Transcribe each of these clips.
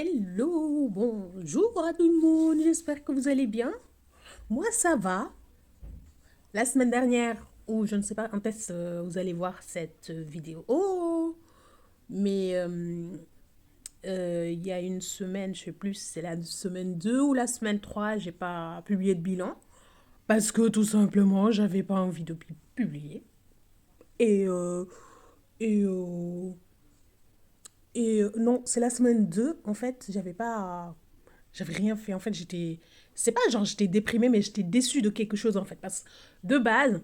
Hello, bonjour à tout le monde, j'espère que vous allez bien. Moi, ça va. La semaine dernière, ou je ne sais pas quand est-ce que vous allez voir cette vidéo, mais il y a une semaine, je sais plus si c'est la semaine 2 ou la semaine 3, j'ai pas publié de bilan parce que tout simplement, j'avais pas envie de publier. Et, euh, et, euh, non, c'est la semaine 2 en fait, j'avais rien fait. En fait, c'est pas genre j'étais déprimée, mais j'étais déçue de quelque chose en fait. Parce que de base,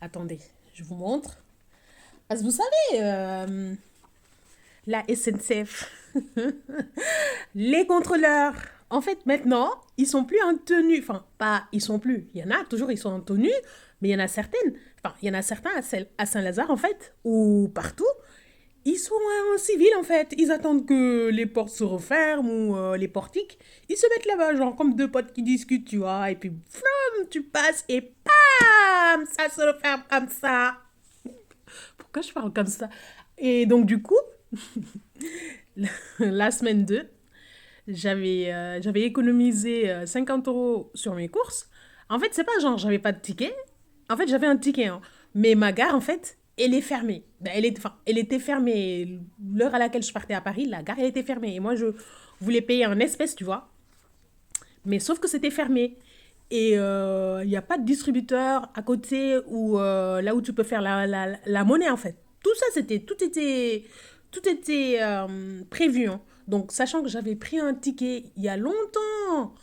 attendez, je vous montre. Parce que vous savez, la SNCF, les contrôleurs, en fait, maintenant, ils sont plus en tenue. Enfin, pas, ils sont plus. Il y en a toujours, ils sont en tenue, mais il y en a certaines. Enfin, il y en a certains à Saint-Lazare, en fait, ou partout. Ils sont en civil en fait. Ils attendent que les portes se referment ou les portiques. Ils se mettent là-bas, genre comme deux potes qui discutent, tu vois. Et puis, flum, tu passes et pam, ça se referme comme ça. Pourquoi je parle comme ça? Et donc, du coup, la semaine 2, j'avais économisé 50 euros sur mes courses. En fait, c'est pas genre j'avais pas de ticket. En fait, j'avais un ticket, hein. Mais ma gare, en fait, elle est fermée. Ben, elle était fermée. L'heure à laquelle je partais à Paris, la gare, elle était fermée. Et moi, je voulais payer en espèces, tu vois. Mais sauf que c'était fermé. Et il n'y a pas de distributeur à côté ou là où tu peux faire la monnaie, en fait. Tout était prévu, hein. Donc, sachant que j'avais pris un ticket il y a longtemps,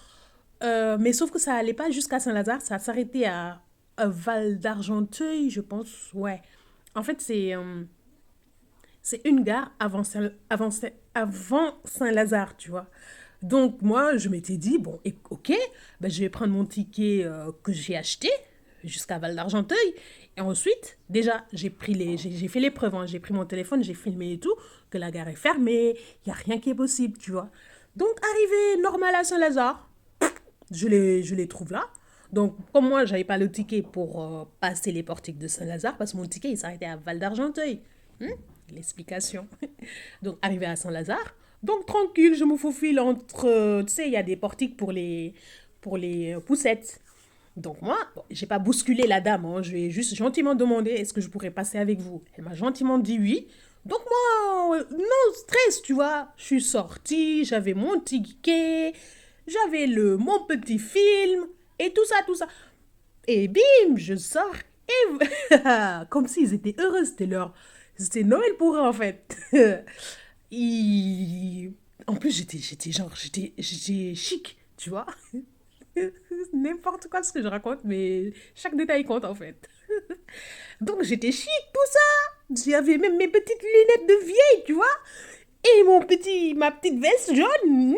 mais sauf que ça allait pas jusqu'à Saint-Lazare, ça s'arrêtait à Val d'Argenteuil, je pense. Ouais. En fait, c'est une gare avant Saint-Lazare, tu vois. Donc, moi, je m'étais dit, bon, ok, ben, je vais prendre mon ticket que j'ai acheté jusqu'à Val d'Argenteuil. Et ensuite, déjà, j'ai fait les preuves, hein. J'ai pris mon téléphone, j'ai filmé et tout, que la gare est fermée, il n'y a rien qui est possible, tu vois. Donc, arrivé normal à Saint-Lazare, je les trouve là. Donc, comme moi, j'avais pas le ticket pour passer les portiques de Saint-Lazare, parce que mon ticket, il s'arrêtait à Val d'Argenteuil. L'explication. Donc, arrivé à Saint-Lazare. Donc, tranquille, je me faufile entre. Tu sais, il y a des portiques pour les poussettes. Donc, moi, bon, j'ai pas bousculé la dame, hein. Je lui ai juste gentiment demandé est-ce que je pourrais passer avec vous. Elle m'a gentiment dit oui. Donc, moi, non stress, tu vois. Je suis sortie, j'avais mon ticket, j'avais mon petit film, et tout ça, tout ça. Et bim, je sors. Et comme s'ils étaient heureux, c'était Noël pour eux en fait. Ils- En plus, j'étais chic, tu vois. N'importe quoi ce que je raconte, mais chaque détail compte en fait. Donc j'étais chic, tout ça. J'avais même mes petites lunettes de vieille, tu vois. Et ma petite veste jaune.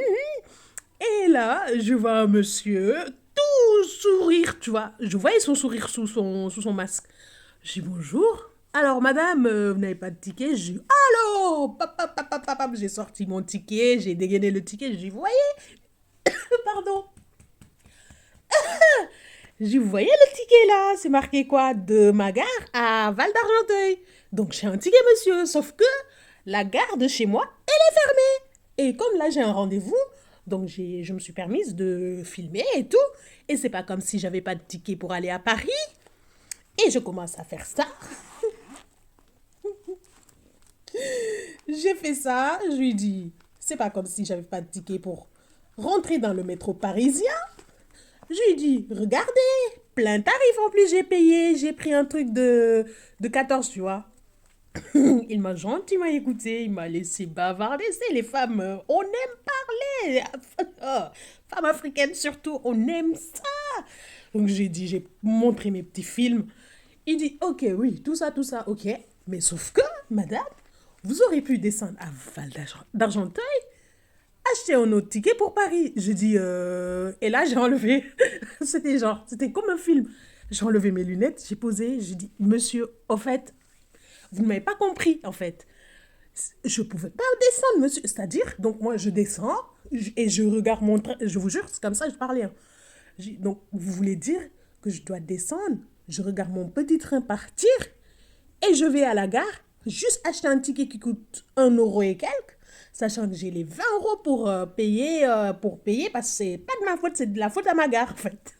Et là, je vois un monsieur tout sourire, tu vois. Je voyais son sourire sous son masque. J'ai dit bonjour. Alors, madame, vous n'avez pas de ticket? J'ai dit allô. J'ai sorti mon ticket, j'ai dégainé le ticket. J'ai dit, vous voyez, pardon. J'ai dit, vous voyez le ticket là? C'est marqué quoi? De ma gare à Val d'Argenteuil. Donc, j'ai un ticket, monsieur. Sauf que la gare de chez moi, elle est fermée. Et comme là, j'ai un rendez-vous, donc je me suis permise de filmer et tout. Et c'est pas comme si j'avais pas de ticket pour aller à Paris. Et je commence à faire ça. J'ai fait ça. Je lui dis, c'est pas comme si j'avais pas de ticket pour rentrer dans le métro parisien. Je lui dis, regardez, plein tarif en plus j'ai payé. J'ai pris un truc de 14, tu vois. Il m'a gentiment écouté, il m'a laissé bavarder. C'est les femmes, on aime parler. Femmes africaines surtout, on aime ça. Donc j'ai montré mes petits films. Il dit, ok, oui, tout ça, ok. Mais sauf que, madame, vous aurez pu descendre à Val d'Argenteuil, acheter un autre ticket pour Paris. Je dis, et là, j'ai enlevé. C'était comme un film. J'ai enlevé mes lunettes, j'ai posé, j'ai dit, monsieur, au fait, vous ne m'avez pas compris, en fait. Je ne pouvais pas descendre, monsieur. C'est-à-dire, donc moi, je descends et je regarde mon train. Je vous jure, c'est comme ça que je parlais, hein. Donc, vous voulez dire que je dois descendre, je regarde mon petit train partir et je vais à la gare, juste acheter un ticket qui coûte 1 euro et quelques. sachant que j'ai les 20 euros pour payer, parce que c'est pas de ma faute, c'est de la faute à ma gare, en fait.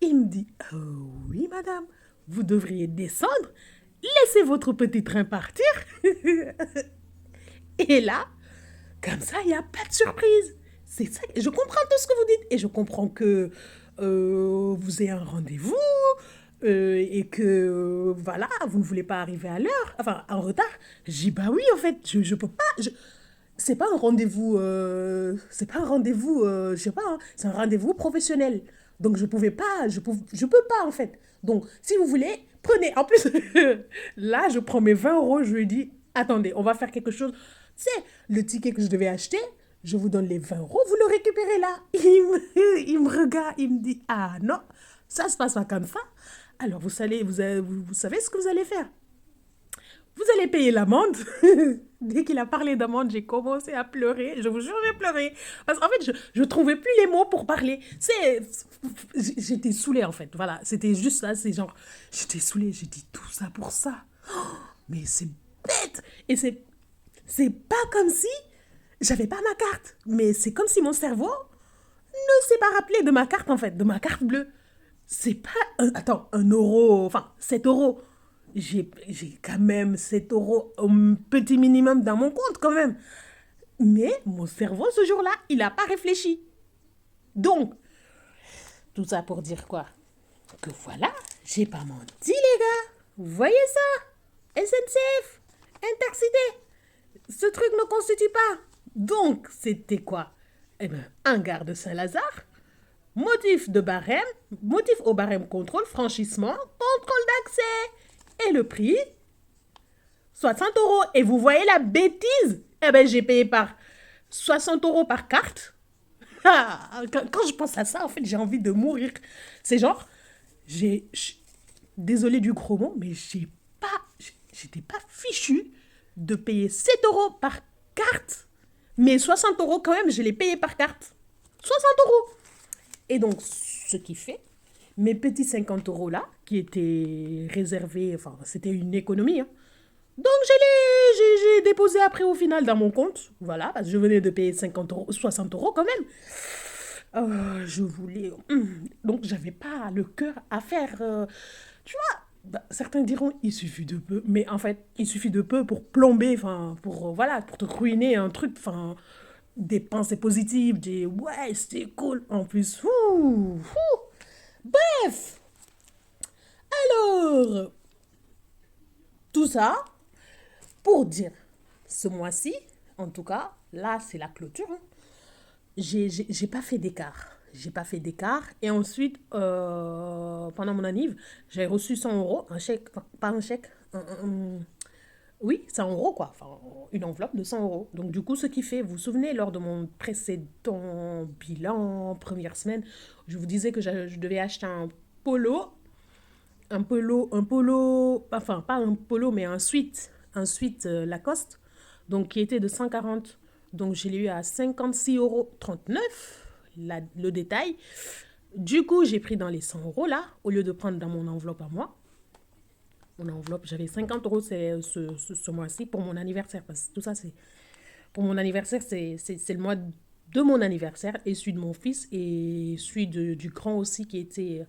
Il me dit, oui, madame, vous devriez descendre, laissez votre petit train partir. Et là, comme ça, il n'y a pas de surprise. C'est ça. Je comprends tout ce que vous dites. Et je comprends que vous ayez un rendez-vous et que, voilà, vous ne voulez pas arriver à l'heure, enfin, en retard. J'ai dit, bah oui, en fait, je peux pas. C'est pas un rendez-vous, c'est pas un rendez-vous, je sais pas, hein, c'est un rendez-vous professionnel. Donc, je pouvais pas, je peux pas, en fait. Donc, si vous voulez, prenez. En plus, là, je prends mes 20 euros, je lui dis, attendez, on va faire quelque chose. C'est le ticket que je devais acheter, je vous donne les 20 euros, vous le récupérez là. Il me regarde, il me dit, ah non, ça se passe pas comme ça. Alors, vous savez ce que vous allez faire. Vous allez payer l'amende. Dès qu'il a parlé d'amende, j'ai commencé à pleurer. Je vous jure, j'ai pleuré. Parce qu'en fait, je trouvais plus les mots pour parler. J'étais saoulée, en fait. Voilà, c'était juste ça. C'est genre, j'étais saoulée. J'ai dit tout ça pour ça. Oh, mais c'est bête. Et c'est pas comme si j'avais pas ma carte. Mais c'est comme si mon cerveau ne s'est pas rappelé de ma carte, en fait. De ma carte bleue. C'est pas... attends, 1 euro... Enfin, 7 euros. J'ai quand même 7 euros au petit minimum dans mon compte quand même. Mais mon cerveau ce jour-là, il n'a pas réfléchi. Donc, tout ça pour dire quoi? Que voilà, j'ai pas menti les gars. Vous voyez ça? SNCF, Intercité, ce truc ne constitue pas. Donc, c'était quoi? Eh bien, un gare de Saint-Lazare, motif au barème contrôle, franchissement, contrôle d'accès. Et le prix 60 euros. Et vous voyez la bêtise? Eh bien, j'ai payé par 60 euros par carte. Quand je pense à ça, en fait, j'ai envie de mourir. C'est genre, désolé du gros mot, mais j'étais pas fichu de payer 7 euros par carte. Mais 60 euros, quand même, je l'ai payé par carte. 60 euros. Et donc, ce qui fait, mes petits 50 euros là, qui étaient réservés, enfin, c'était une économie, hein. Donc, j'ai déposé après au final dans mon compte. Voilà, parce que je venais de payer 50 euros, 60 euros quand même. Je voulais. Donc, j'avais pas le cœur à faire. Tu vois, bah, certains diront il suffit de peu. Mais en fait, il suffit de peu pour plomber, enfin, voilà, pour te ruiner un truc, enfin, des pensées positives, des ouais, c'était cool. En plus, bref. Alors, tout ça pour dire, ce mois-ci, en tout cas, là, c'est la clôture, hein, j'ai pas fait d'écart. J'ai pas fait d'écart. Et ensuite, pendant mon anniv, j'ai reçu 100 euros, un chèque, enfin, pas un chèque, oui, 100 euros, quoi. Enfin, une enveloppe de 100 euros. Donc, du coup, ce qui fait, vous vous souvenez, lors de mon précédent bilan, première semaine, je vous disais que je devais acheter un polo, enfin, pas un polo, mais un sweat Lacoste, donc qui était de 140. Donc, je l'ai eu à 56,39 € le détail. Du coup, j'ai pris dans les 100 euros là, au lieu de prendre dans mon enveloppe à moi. Mon enveloppe, j'avais 50 euros ce mois-ci pour mon anniversaire. Parce que tout ça, c'est pour mon anniversaire, c'est le mois de mon anniversaire et celui de mon fils et celui du grand aussi qui était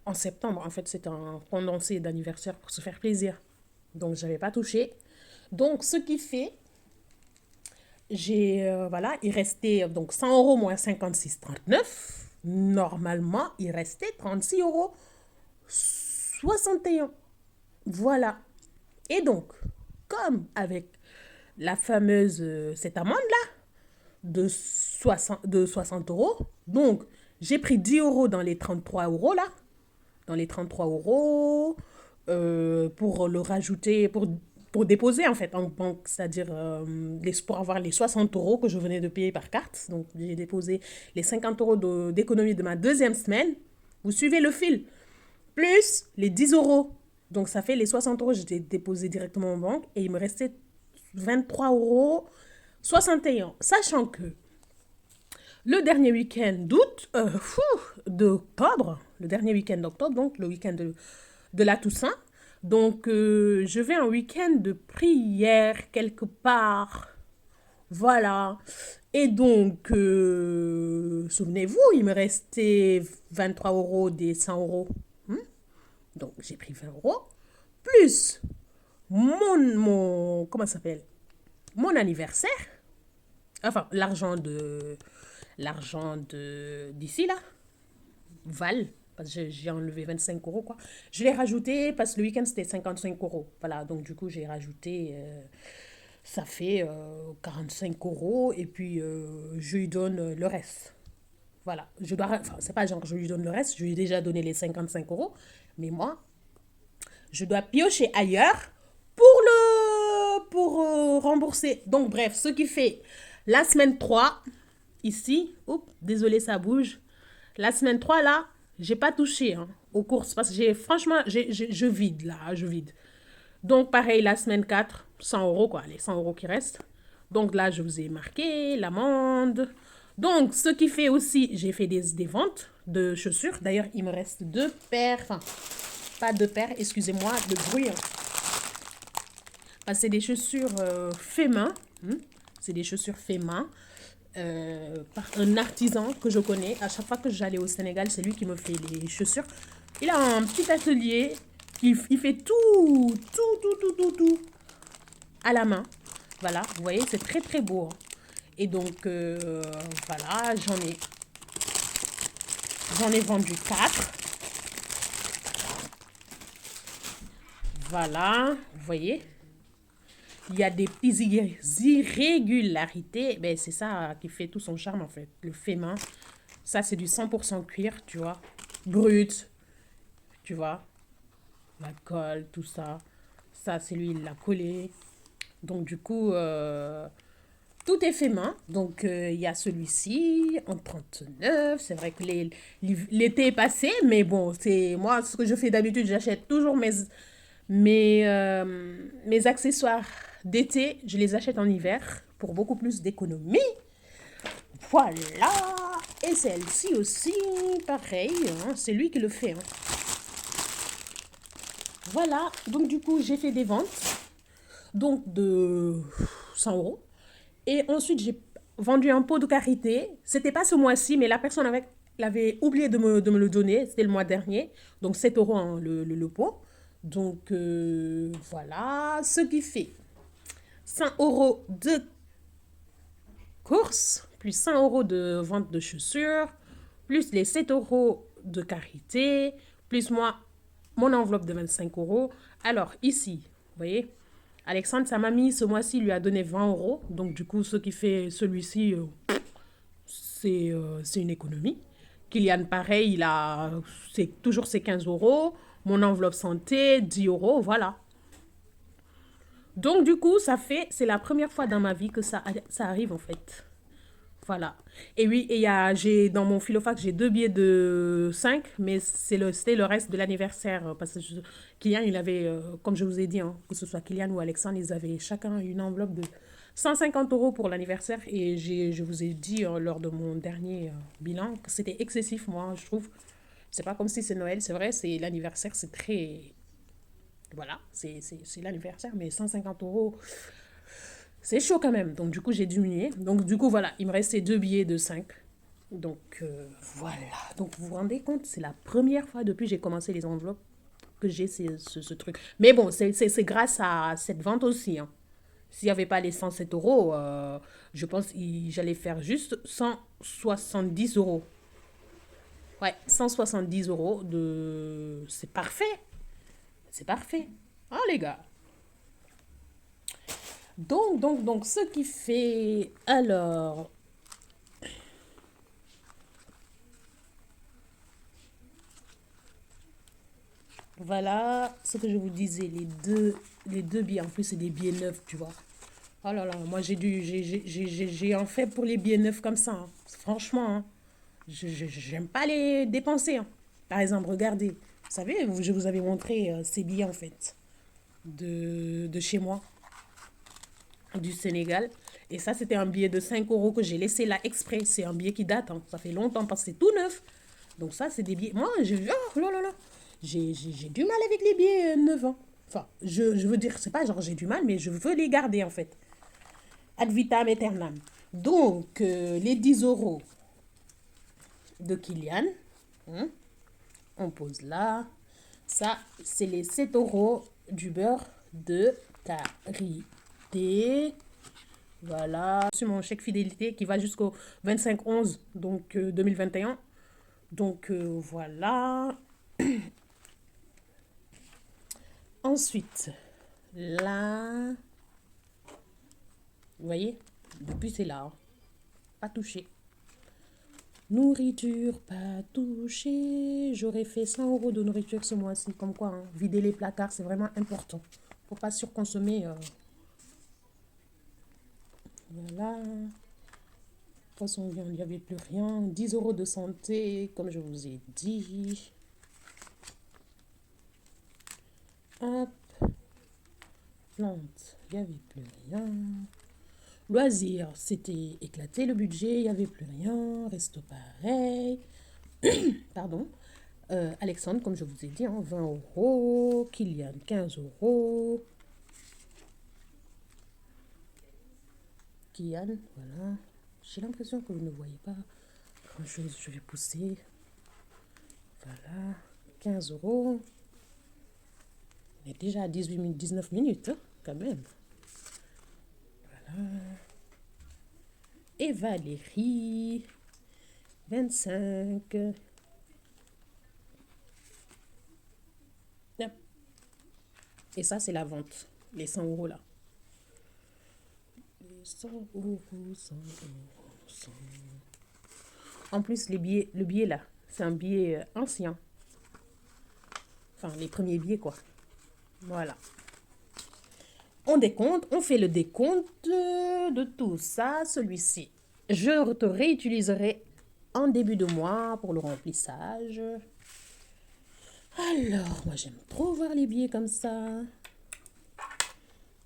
en septembre. En fait, c'est un condensé d'anniversaire pour se faire plaisir. Donc, je n'avais pas touché. Donc, ce qui fait, voilà, il restait donc 100 euros moins 56,39. Normalement, il restait 36,61 €. Voilà. Et donc, comme avec la fameuse, cette amende-là, de 60 euros, donc j'ai pris 10 euros dans les 33 euros là, dans les 33 euros, pour le rajouter, pour déposer en fait en banque, c'est-à-dire pour avoir les 60 euros que je venais de payer par carte. Donc j'ai déposé les 50 euros d'économie de ma deuxième semaine. Vous suivez le fil. Plus les 10 euros. Donc ça fait les 60 euros, j'ai déposé directement en banque et il me restait 23,61 €. Sachant que le dernier week-end d'octobre, le dernier week-end d'octobre, donc le week-end de la Toussaint, Donc, je vais un week-end de prière quelque part. Voilà. Et donc, souvenez-vous, il me restait 23 euros des 100 euros. Hmm. Donc, j'ai pris 20 euros. Plus comment ça s'appelle? Mon anniversaire. Enfin, d'ici là. Val. Parce que j'ai enlevé 25 euros, quoi. Je l'ai rajouté parce que le week-end, c'était 55 euros. Voilà, donc du coup, j'ai rajouté... ça fait 45 euros et puis je lui donne le reste. Voilà, enfin, c'est pas genre que je lui donne le reste, je lui ai déjà donné les 55 euros, mais moi, je dois piocher ailleurs pour rembourser. Donc, bref, ce qui fait la semaine 3 ici, oups, désolé, ça bouge. La semaine 3 là, j'ai pas touché hein, aux courses parce que franchement, je vide là, je vide. Donc, pareil, la semaine 4 100 euros, quoi, les 100 euros qui restent. Donc là, je vous ai marqué l'amende. Donc, ce qui fait aussi, j'ai fait des ventes de chaussures. D'ailleurs, il me reste deux paires, enfin, pas deux paires, excusez-moi, de bruit. Hein. Parce que c'est des chaussures fait main. C'est des chaussures fait main. Par un artisan que je connais. À chaque fois que j'allais au Sénégal, c'est lui qui me fait les chaussures. Il a un petit atelier. Il fait tout à la main. Voilà, vous voyez, c'est très très beau. Hein. Et donc, voilà, j'en ai vendu 4. Voilà, vous voyez. Il y a des petites irrégularités. Ben, c'est ça qui fait tout son charme, en fait. Le fait main. Ça, c'est du 100% cuir, tu vois. Brut, tu vois. La colle, tout ça. Ça, c'est lui, il l'a collé. Donc, du coup, tout est fait main. Donc, il y a celui-ci en 39. C'est vrai que l'été est passé, mais bon, c'est moi, ce que je fais d'habitude, j'achète toujours mes accessoires d'été, je les achète en hiver pour beaucoup plus d'économie. Voilà. Et celle-ci aussi, pareil, hein, c'est lui qui le fait. Hein. Voilà. Donc, du coup, j'ai fait des ventes. Donc, de 100 euros. Et ensuite, j'ai vendu un pot de karité. C'était pas ce mois-ci, mais la personne l'avait oublié de me le donner. C'était le mois dernier. Donc, 7 euros hein, le pot. Donc, voilà. Ce qui fait 100 euros de course, plus 100 euros de vente de chaussures, plus les 7 euros de karité, plus mon enveloppe de 25 euros. Alors, ici, vous voyez, Alexandre, sa mamie, ce mois-ci, lui a donné 20 euros. Donc, du coup, ce qui fait celui-ci, c'est une économie. Kylian, pareil, c'est toujours ses 15 euros. Mon enveloppe santé, 10 euros, voilà. Donc, du coup, c'est la première fois dans ma vie que ça arrive, en fait. Voilà. Et oui, dans mon filofax, j'ai 2 billets de 5, mais c'était le reste de l'anniversaire. Parce que Kylian, il avait, comme je vous ai dit, hein, que ce soit Kylian ou Alexandre, ils avaient chacun une enveloppe de 150 euros pour l'anniversaire. Et je vous ai dit lors de mon dernier bilan que c'était excessif, moi, je trouve. C'est pas comme si c'est Noël, c'est vrai, c'est l'anniversaire, c'est très... Voilà, c'est l'anniversaire, mais 150 euros, c'est chaud quand même. Donc, du coup, j'ai diminué. Donc, du coup, voilà, il me restait 2 billets de 5. Donc, voilà. Donc, vous vous rendez compte, c'est la première fois depuis que j'ai commencé les enveloppes que j'ai ce truc. Mais bon, c'est grâce à cette vente aussi. Hein. S'il n'y avait pas les 107 euros, je pense que j'allais faire juste 170 euros. Ouais, 170 euros de... C'est parfait. C'est parfait. Hein, les gars? Donc, ce qui fait... Alors, voilà ce que je vous disais. Les deux billets, en plus, c'est des billets neufs, tu vois. Oh là là, moi, j'ai en fait pour les billets neufs comme ça. Hein. Franchement, hein, j'aime pas les dépenser. Hein. Par exemple, regardez. Vous savez, je vous avais montré ces billets, en fait, de chez moi. Du Sénégal. Et ça, c'était un billet de 5 euros que j'ai laissé là exprès. C'est un billet qui date. Hein. Ça fait longtemps parce que c'est tout neuf. Donc ça, c'est des billets... Moi, oh là là là. J'ai du mal avec les billets neufs. Hein. Enfin, je veux dire, c'est pas genre j'ai du mal, mais je veux les garder en fait. Ad vitam aeternam. Donc, les 10 euros de Kylian, hein, on pose là. Ça, c'est les 7 euros du beurre de karité. Voilà. C'est mon chèque fidélité qui va jusqu'au 25/11, donc 2021. Donc, voilà. Ensuite, là, vous voyez, depuis c'est là, hein. Pas touché. Nourriture pas touchée. J'aurais fait 100 euros de nourriture ce mois-ci. Comme quoi, hein, vider les placards, c'est vraiment important. Faut pas surconsommer. Voilà. Poisson, viande, il n'y avait plus rien. 10 euros de santé, comme je vous ai dit. Hop. Plantes, il n'y avait plus rien. Loisirs, c'était éclaté le budget, il n'y avait plus rien. Resto pareil. Pardon. Alexandre, comme je vous ai dit, hein, 20 euros. Kylian, 15 euros. Kylian, voilà. J'ai l'impression que vous ne voyez pas grand-chose. Je vais pousser. Voilà. 15 euros. On est déjà à 18 minutes, 19 minutes, hein, quand même. Voilà. Et Valérie, 25. Et ça, c'est la vente. Les 100 euros là. Les 100 euros, 100 euros, 100. En plus, les billets, le billet là, c'est un billet ancien. Enfin, les premiers billets quoi. Voilà. On décompte, on fait le décompte de tout ça. Celui-ci, je te réutiliserai en début de mois pour le remplissage. Alors, moi j'aime trop voir les billets comme ça.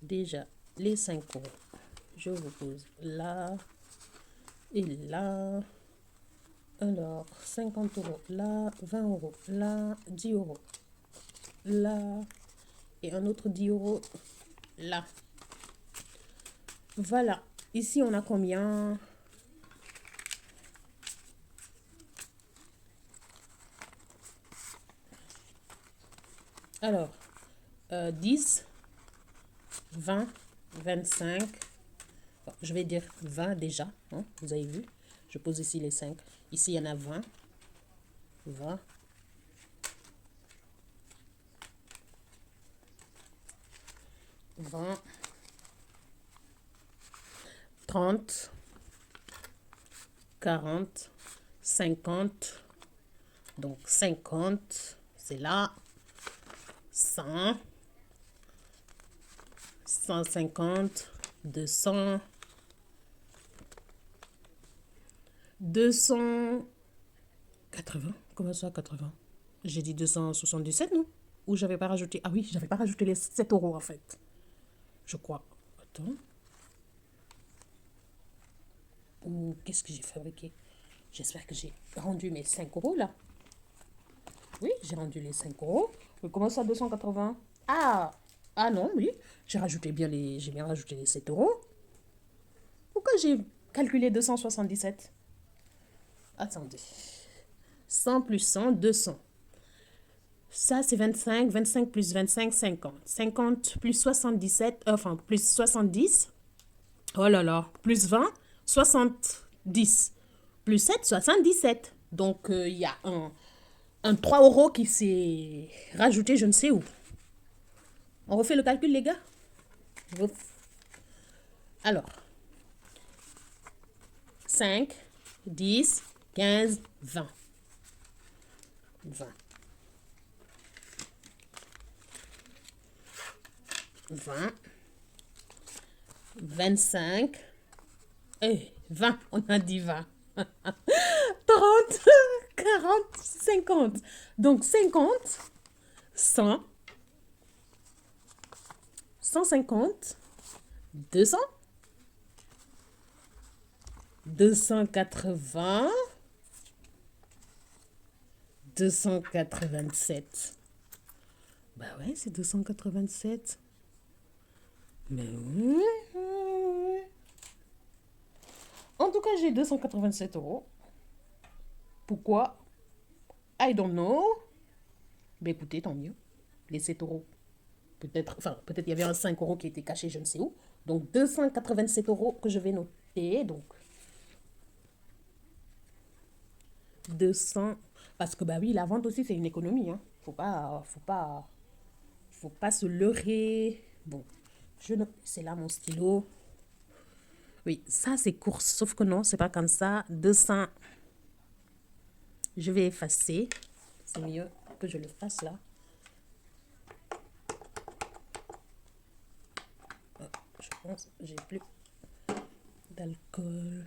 Déjà, les 5 euros. Je vous pose là et là. Alors, 50 euros là, 20 euros là, 10 euros là et un autre 10 euros là. Voilà. Ici, on a combien? Alors, 10, 20, 25. Bon, je vais dire 20 déjà. Hein, vous avez vu? Je pose ici les 5. Ici, il y en a 20. 20. 20. 30. 40. 50. Donc, 50. C'est là. 100. 150. 200. 280. Comment ça, 80? J'ai dit 277, non? Ou j'avais pas rajouté. Ah oui, j'avais pas rajouté les 7 euros en fait. Je crois. Attends. Ou qu'est-ce que j'ai fabriqué? J'espère que j'ai rendu mes 5 euros là. Oui, j'ai rendu les 5 euros. Mais comment ça, 280? Ah! Ah non, oui. J'ai bien rajouté les 7 euros. Pourquoi j'ai calculé 277? Attendez. 100 plus 100, 200. Ça, c'est 25. 25 plus 25, 50. 50 plus 77, enfin, plus 70. Oh là là. Plus 20, 70. Plus 7, 77. Donc, il y a un 3 euros qui s'est rajouté je ne sais où. On refait le calcul, les gars? Alors, 5, 10, 15, 20. 20. 20. 25. Et 20, on a dit 20. 30, 40, 50. Donc 50, 100, 150, 200, 280, 287, Bah ouais, c'est 287. Mais oui. Oui. En tout cas, j'ai 287 euros. Pourquoi? I don't know. Mais écoutez, tant mieux. Les 7 euros. Peut-être il y avait un 5 euros qui était caché, je ne sais où. Donc 287 € que je vais noter. Donc 200. Parce que bah oui, la vente aussi, c'est une économie. Hein. Faut pas se leurrer. Bon, c'est là mon stylo. Oui, ça c'est course. Sauf que non, c'est pas comme ça. 200. Je vais effacer. C'est mieux que je le fasse là. Je pense que j'ai plus d'alcool.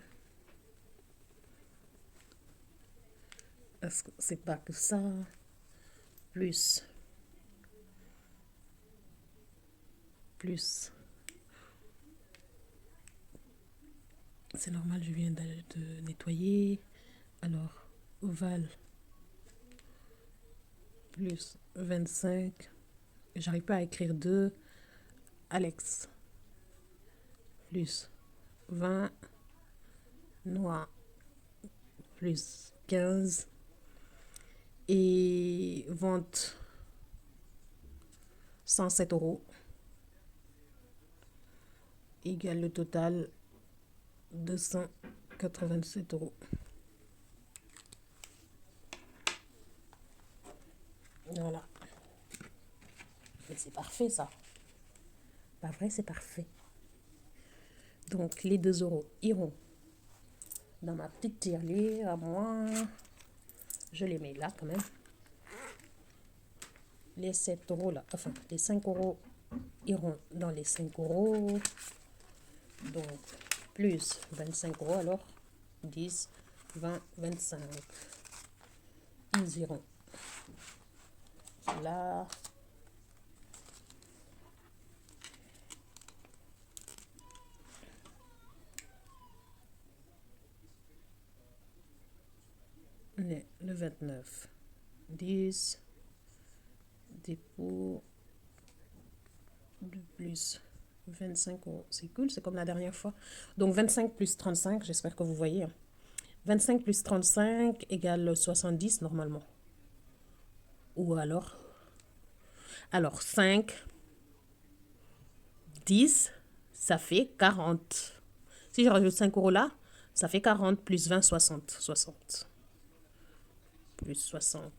Est-ce que c'est pas que ça? Plus. Plus. C'est normal, je viens de nettoyer. Alors, ovale. Plus 25. J'arrive pas à écrire 2. Alex. Plus 20. Noir. Plus 15. Et vente 107 € égale le total 287 €. Voilà. Mais c'est parfait ça. Pas vrai, c'est parfait. Donc les 2 € iront dans ma petite tirelire à moi. Je les mets là quand même. Les 7 € là, enfin les 5 € iront dans les 5 €. Donc plus 25 € alors. 10, 20, 25. Ils iront là. Le 29. 10. Dépôt. De plus 25 €. C'est cool, c'est comme la dernière fois. Donc 25 plus 35, j'espère que vous voyez. 25 plus 35 égale 70 normalement. Ou alors 5, 10, ça fait 40. Si je rajoute 5 € là, ça fait 40 plus 20, 60. 60. Plus 60.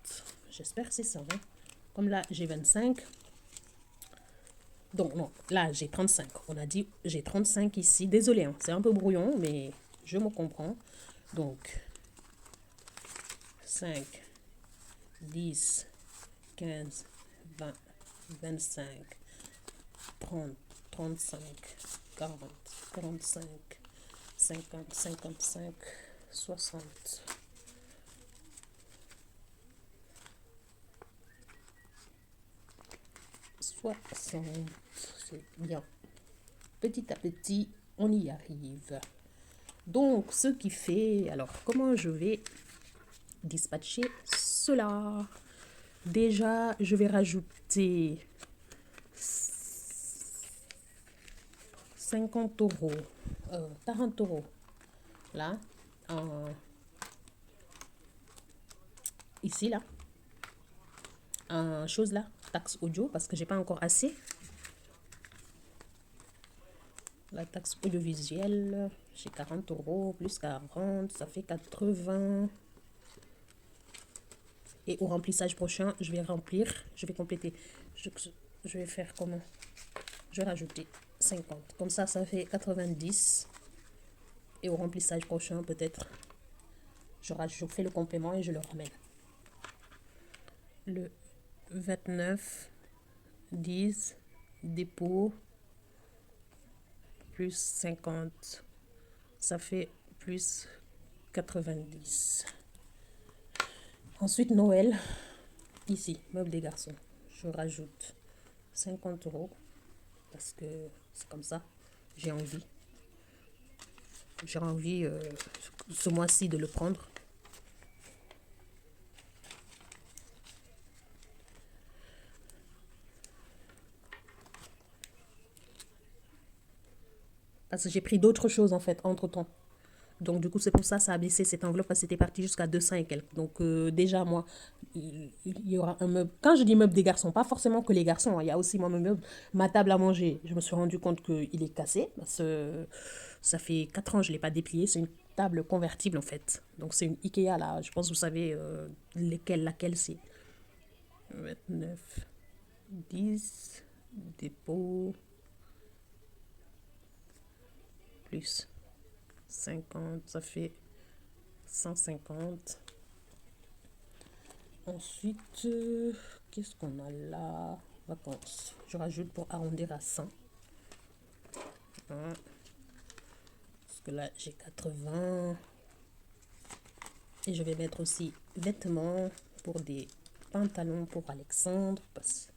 J'espère que c'est ça. Hein? Comme là, j'ai 25. Donc, non, là, j'ai 35. On a dit, j'ai 35 ici. Désolé, hein, c'est un peu brouillon, mais je me comprends. Donc, 5, 10, 15, 20, 25, 30, 35, 40, 45, 50, 55, 60. 60. C'est bien. Petit à petit, on y arrive. Donc, ce qui fait... Alors, comment je vais dispatcher cela? Déjà, je vais rajouter 50 €, 40 € là, ici là, chose là, taxe audio parce que j'ai pas encore assez. La taxe audiovisuelle, j'ai 40 € plus 40, ça fait 80. Et au remplissage prochain, je vais compléter. Je vais faire comment? Je vais rajouter 50. Comme ça fait 90. Et au remplissage prochain, peut-être, je fais le complément et je le remets. Le 29, 10, dépôt, plus 50. Ça fait plus 90. Ensuite, Noël. Ici, meuble des garçons. Je rajoute 50 € parce que c'est comme ça. J'ai envie. Ce mois-ci de le prendre. Parce que j'ai pris d'autres choses, en fait, entre-temps. Donc, du coup, c'est pour ça que ça a baissé cette enveloppe, parce que c'était parti jusqu'à 200 et quelques. Donc, déjà, moi, il y aura un meuble. Quand je dis meuble des garçons, pas forcément que les garçons, hein, il y a aussi moi, mon meuble. Ma table à manger, je me suis rendu compte qu'il est cassé. Parce que ça fait 4 ans que je ne l'ai pas déplié. C'est une table convertible, en fait. Donc, c'est une Ikea, là. Je pense que vous savez laquelle c'est. 29, 10, dépôt, plus 50, ça fait 150. Ensuite, qu'est-ce qu'on a là? Vacances. Je rajoute pour arrondir à 100. Hein. Parce que là, j'ai 80. Et je vais mettre aussi vêtements pour des pantalons pour Alexandre. Parce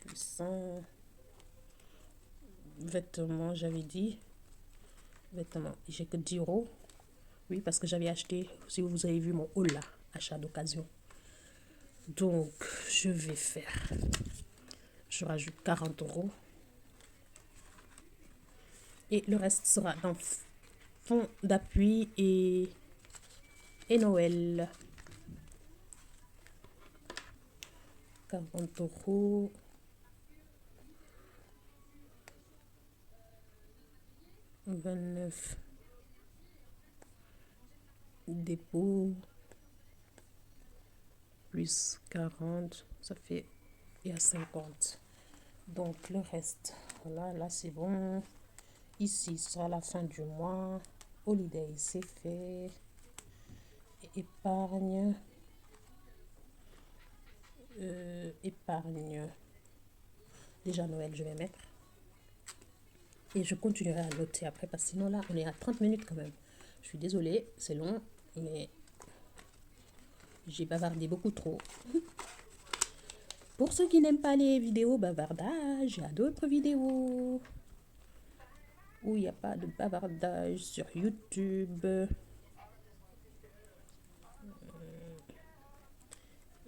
que 100 vêtements, j'avais dit. Vêtements, j'ai que 10 euros. Oui, parce que j'avais acheté, si vous avez vu mon haul là, achat d'occasion. Donc, je vais faire, je rajoute 40 euros. Et le reste sera dans fonds d'appui et Noël. 40 euros. « 29 dépôt plus 40, ça fait il y a 50. Donc le reste, voilà, là c'est bon. Ici ce sera la fin du mois. Holiday c'est fait. Épargne. Épargne. Déjà Noël je vais mettre. Et je continuerai à noter après parce que sinon là on est à 30 minutes quand même. Je suis désolée, c'est long, mais j'ai bavardé beaucoup trop. Pour ceux qui n'aiment pas les vidéos bavardage, il y a d'autres vidéos où il n'y a pas de bavardage sur YouTube.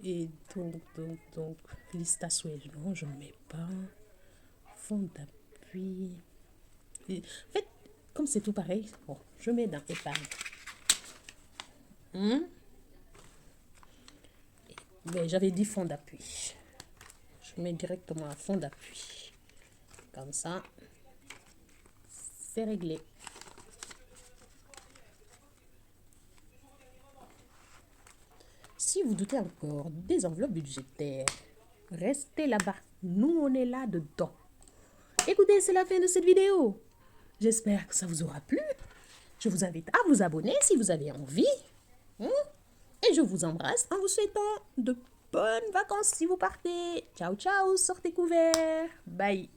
Et donc, liste à souhait, non, je ne mets pas. Fond d'appui. En fait, comme c'est tout pareil, bon, je mets dans épargne. Mais j'avais dit fond d'appui. Je mets directement à fond d'appui. Comme ça, c'est réglé. Si vous doutez encore des enveloppes budgétaires, restez là-bas. Nous, on est là dedans. Écoutez, c'est la fin de cette vidéo. J'espère que ça vous aura plu. Je vous invite à vous abonner si vous avez envie. Et je vous embrasse en vous souhaitant de bonnes vacances si vous partez. Ciao, ciao, sortez couverts. Bye.